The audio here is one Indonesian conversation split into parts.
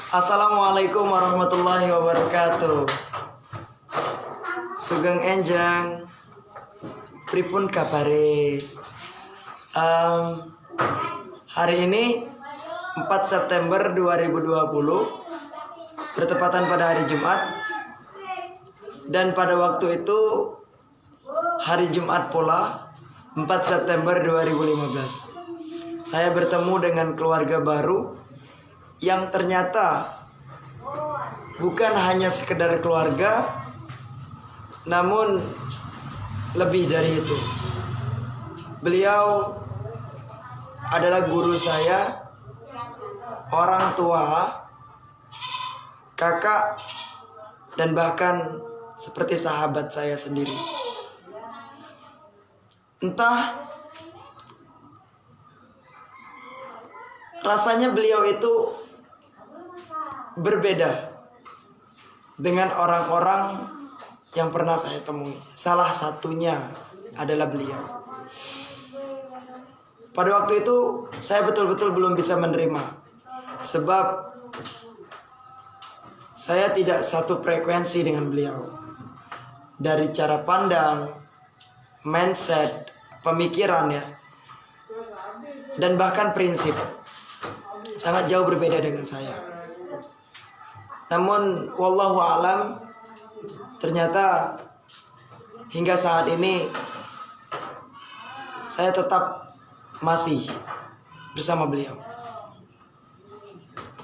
Assalamualaikum warahmatullahi wabarakatuh. Sugeng enjang, pripun kabare? Hari ini 4 September 2020 bertepatan pada hari Jumat. Dan pada waktu itu hari Jumat pula 4 September 2015. Saya bertemu dengan keluarga baru yang ternyata bukan hanya sekedar keluarga, namun lebih dari itu. Beliau adalah guru saya, orang tua, kakak, dan bahkan seperti sahabat saya sendiri. Entah rasanya beliau itu berbeda dengan orang-orang yang pernah saya temui. Salah satunya adalah beliau. Pada waktu itu saya betul-betul belum bisa menerima, sebab saya tidak satu frekuensi dengan beliau. Dari cara pandang, mindset, pemikirannya, dan bahkan prinsip sangat jauh berbeda dengan saya. Namun wallahu alam, ternyata hingga saat ini saya tetap masih bersama beliau.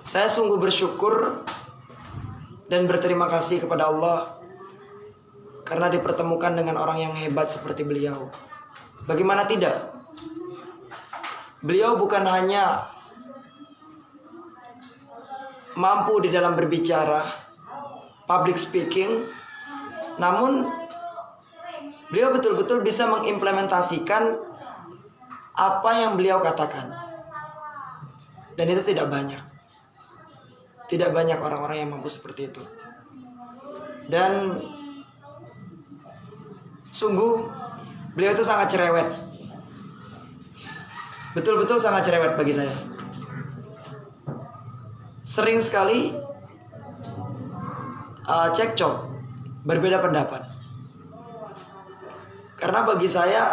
Saya sungguh bersyukur dan berterima kasih kepada Allah karena dipertemukan dengan orang yang hebat seperti beliau. Bagaimana tidak? Beliau bukan hanya mampu di dalam berbicara, public speaking, namun beliau betul-betul bisa mengimplementasikan apa yang beliau katakan. Dan itu tidak banyak. Tidak banyak orang-orang yang mampu seperti itu. Dan sungguh beliau itu sangat cerewet. Betul-betul sangat cerewet bagi saya. Sering sekali cekcok, berbeda pendapat. Karena bagi saya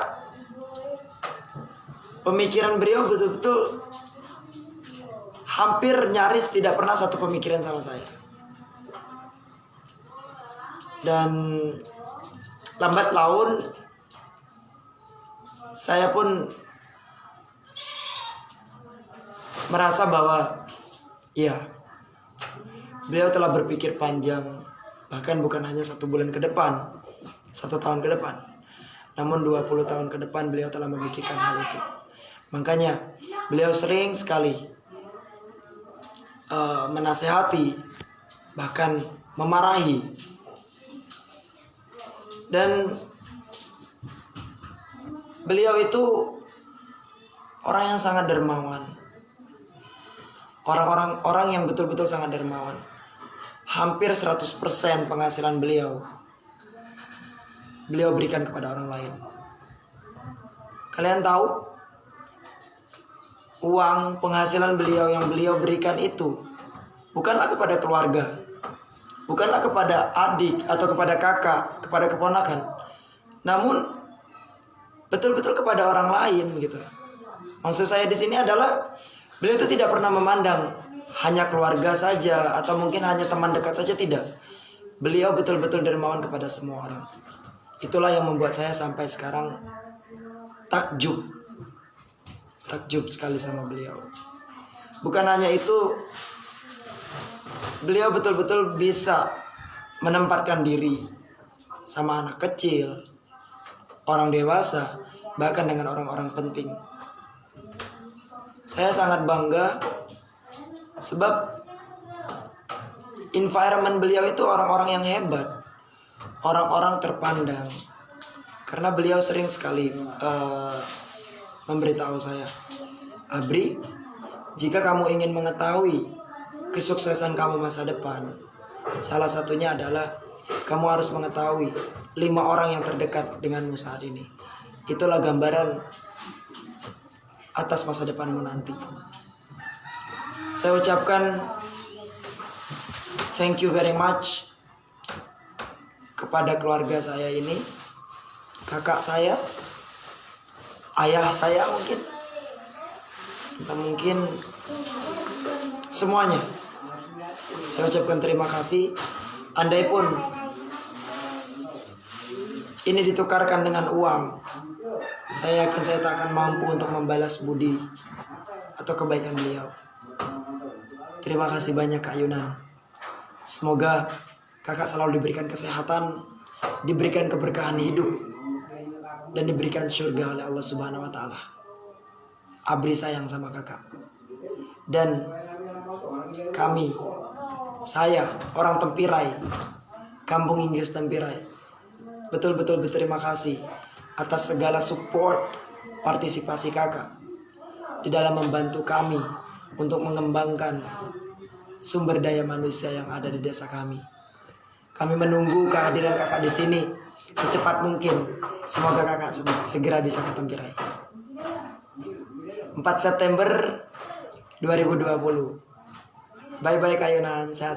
pemikiran beliau betul-betul hampir nyaris tidak pernah satu pemikiran sama saya. Dan lambat laun saya pun merasa bahwa iya, beliau telah berpikir panjang, bahkan bukan hanya 1 bulan ke depan, 1 tahun ke depan, namun 20 tahun ke depan beliau telah memikirkan hal itu. Makanya beliau sering sekali menasehati, bahkan memarahi. Dan beliau itu orang yang sangat dermawan. Orang yang betul-betul sangat dermawan. Hampir 100% penghasilan beliau berikan kepada orang lain. Kalian tahu, uang penghasilan beliau yang beliau berikan itu bukanlah kepada keluarga, bukanlah kepada adik atau kepada kakak, kepada keponakan, namun betul-betul kepada orang lain gitu. Maksud saya di sini adalah beliau itu tidak pernah memandang hanya keluarga saja atau mungkin hanya teman dekat saja, tidak. Beliau betul-betul dermawan kepada semua orang. Itulah yang membuat saya sampai sekarang takjub sekali sama beliau. Bukan hanya itu, beliau betul-betul bisa menempatkan diri sama anak kecil, orang dewasa, bahkan dengan orang-orang penting. Saya sangat bangga sebab environment beliau itu orang-orang yang hebat, orang-orang terpandang. Karena beliau sering sekali memberitahu saya, Abri, jika kamu ingin mengetahui kesuksesan kamu masa depan, salah satunya adalah kamu harus mengetahui 5 orang yang terdekat denganmu saat ini. Itulah gambaran atas masa depanmu nanti. Saya ucapkan thank you very much kepada keluarga saya ini, kakak saya, ayah saya mungkin, atau mungkin semuanya. Saya ucapkan terima kasih. Andai pun ini ditukarkan dengan uang, saya yakin saya tak akan mampu untuk membalas budi atau kebaikan beliau. Terima kasih banyak Kak Yunan. Semoga kakak selalu diberikan kesehatan, diberikan keberkahan hidup, dan diberikan surga oleh Allah Subhanahu wa Ta'ala. Abri sayang sama kakak. Dan kami, saya orang Tempirai, Kampung Inggris Tempirai, betul-betul berterima kasih atas segala support, partisipasi kakak di dalam membantu kami untuk mengembangkan sumber daya manusia yang ada di desa kami. Kami menunggu kehadiran kakak di sini secepat mungkin. Semoga kakak segera bisa ke Tempirai. 4 September 2020. Bye-bye Kak Yunan, sehat.